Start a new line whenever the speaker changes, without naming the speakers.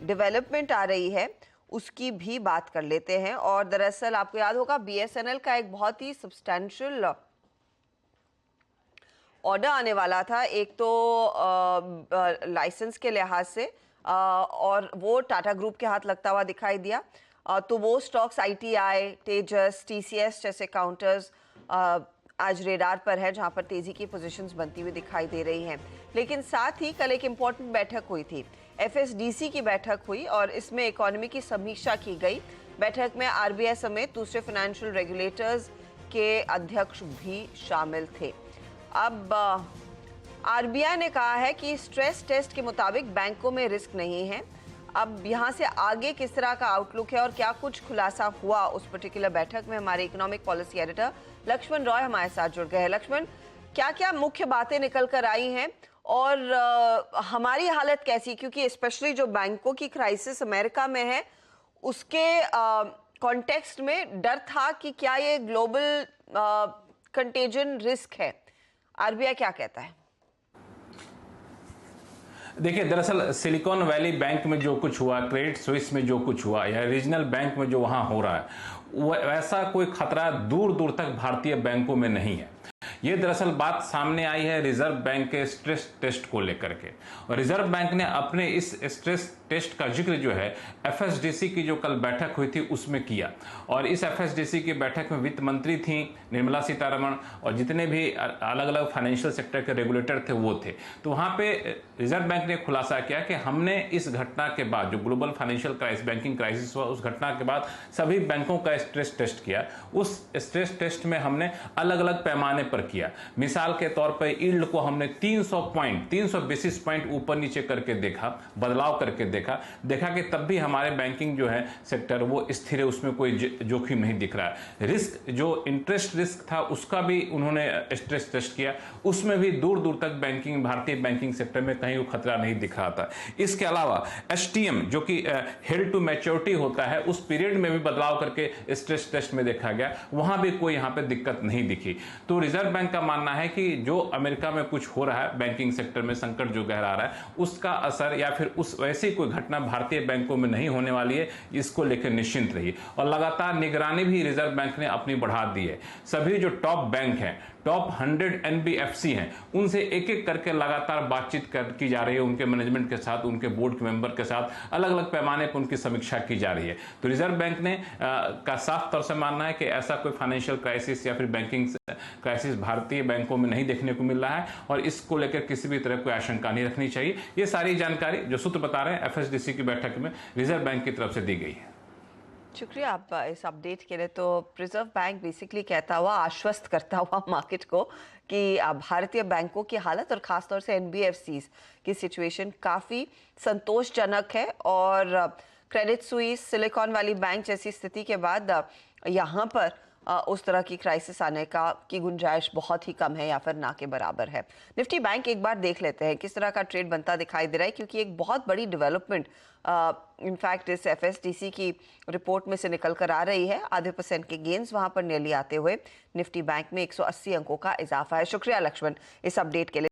Development आ रही है उसकी भी बात कर लेते हैं। और दरअसल आपको याद होगा बीएसएनएल का एक बहुत ही सब्सटैंशियल ऑर्डर आने वाला था, एक तो लाइसेंस के लिहाज से और वो टाटा ग्रुप के हाथ लगता हुआ दिखाई दिया। तो वो स्टॉक्स आईटीआई, तेजस, टीसीएस जैसे काउंटर्स आज रेडार पर है, जहां पर तेजी की पोजीशंस बनती हुई दिखाई दे रही हैं। लेकिन साथ ही कल एक इंपॉर्टेंट बैठक हुई थी, एफएसडीसी की बैठक हुई और इसमें इकोनॉमी की समीक्षा की गई। बैठक में आरबीआई समेत दूसरे फाइनेंशियल रेगुलेटर्स के अध्यक्ष भी शामिल थे। अब आरबीआई ने कहा है कि स्ट्रेस टेस्ट के मुताबिक बैंकों में रिस्क नहीं है। अब यहां से आगे किस तरह का आउटलुक है और क्या कुछ खुलासा हुआ उस पर्टिकुलर बैठक में, हमारे economic policy editor Lakshman Roy हमारे साथ जुड़ गए हैं। लक्ष्मण, क्या क्या मुख्य बातें निकल कर आई हैं और हमारी हालत कैसी, क्योंकि स्पेशली जो बैंकों की क्राइसिस अमेरिका में है उसके कॉन्टेक्स्ट में डर था कि क्या ये ग्लोबल कंटेजन रिस्क है। आरबीआई क्या कहता है?
देखिए, दरअसल सिलिकॉन वैली बैंक में जो कुछ हुआ, क्रेडिट स्विस में जो कुछ हुआ या रीजनल बैंक में जो वहां हो रहा है, वैसा कोई खतरा दूर दूर तक भारतीय बैंकों में नहीं है। ये दरअसल बात सामने आई है रिजर्व बैंक के स्ट्रेस टेस्ट को लेकर के, और रिजर्व बैंक ने अपने इस स्ट्रेस टेस्ट का जिक्र जो है एफएसडीसी की जो कल बैठक हुई थी उसमें किया। और इस एफएसडीसी की बैठक में वित्त मंत्री थी निर्मला सीतारमण और जितने भी अलग अलग फाइनेंशियल सेक्टर के रेगुलेटर थे वो थे। तो वहां पे रिजर्व बैंक ने खुलासा किया कि हमने इस घटना के बाद, जो global financial crisis, banking crisis हुआ, उस घटना के बाद सभी बैंकों का स्ट्रेस टेस्ट किया। उस स्ट्रेस टेस्ट में हमने अलग अलग पैमाने पर किया। मिसाल के तौर पर यील्ड को हमने 300 बेसिस पॉइंट ऊपर नीचे करके देखा, बदलाव करके देखा कि तब भी हमारे बैंकिंग जो है सेक्टर वो स्थिर है, उसमें कोई जोखिम नहीं दिख रहा है। रिस्क, जो इंटरेस्ट रिस्क था उसका भी उन्होंने स्ट्रेस टेस्ट किया, उसमें भी दूर दूर तक बैंकिंग, भारतीय बैंकिंग सेक्टर में कहीं वो खतरा नहीं दिख रहा था। इसके अलावा एचटीएम जो कि हेल्ड टू मैच्योरिटी होता है, उस पीरियड में भी बदलाव करके स्ट्रेस टेस्ट में देखा गया, वहां भी कोई यहाँ पे दिक्कत नहीं दिखी। तो रिजर्व बैंक का मानना है कि जो अमेरिका में कुछ हो रहा है, बैंकिंग सेक्टर में संकट जो गहरा रहा है, उसका असर या फिर उस वैसी कोई घटना भारतीय बैंकों में नहीं होने वाली है, इसको लेकर निश्चिंत रहिए। और लगातार निगरानी भी रिजर्व बैंक ने अपनी बढ़ा दी है। सभी जो टॉप बैंक हैं, टॉप 100 एनबीएफसी हैं, उनसे एक एक करके लगातार बातचीत की जा रही है, उनके मैनेजमेंट के साथ, उनके बोर्ड के मेंबर के साथ अलग अलग पैमाने पर उनकी समीक्षा की जा रही है। तो रिजर्व बैंक ने का साफ तौर से मानना है कि ऐसा कोई फाइनेंशियल क्राइसिस या फिर बैंकिंग क्राइसिस भारतीय बैंकों में नहीं देखने को मिल रहा है और इसको लेकर किसी भी तरह कोई आशंका नहीं रखनी चाहिए। ये सारी जानकारी जो सूत्र बता रहे हैं एफएसडीसी की बैठक में रिजर्व बैंक की तरफ से दी गई है।
शुक्रिया आप इस अपडेट के लिए। तो रिजर्व बैंक बेसिकली कहता हुआ, आश्वस्त करता हुआ मार्केट को कि भारतीय बैंकों की हालत और खासतौर से एनबीएफसीज की सिचुएशन काफ़ी संतोषजनक है और Credit Suisse, silicon valley bank जैसी स्थिति के बाद यहाँ पर उस तरह की क्राइसिस आने की गुंजाइश बहुत ही कम है या फिर ना के बराबर है। निफ्टी बैंक एक बार देख लेते हैं किस तरह का ट्रेड बनता दिखाई दे रहा है, क्योंकि एक बहुत बड़ी डेवलपमेंट इनफैक्ट इस एफएसडीसी की रिपोर्ट में से निकल कर आ रही है। आधे % के गेन्स वहां पर नियरली आते हुए निफ्टी बैंक में 180 अंकों का इजाफा है। शुक्रिया लक्ष्मण इस अपडेट के लिए।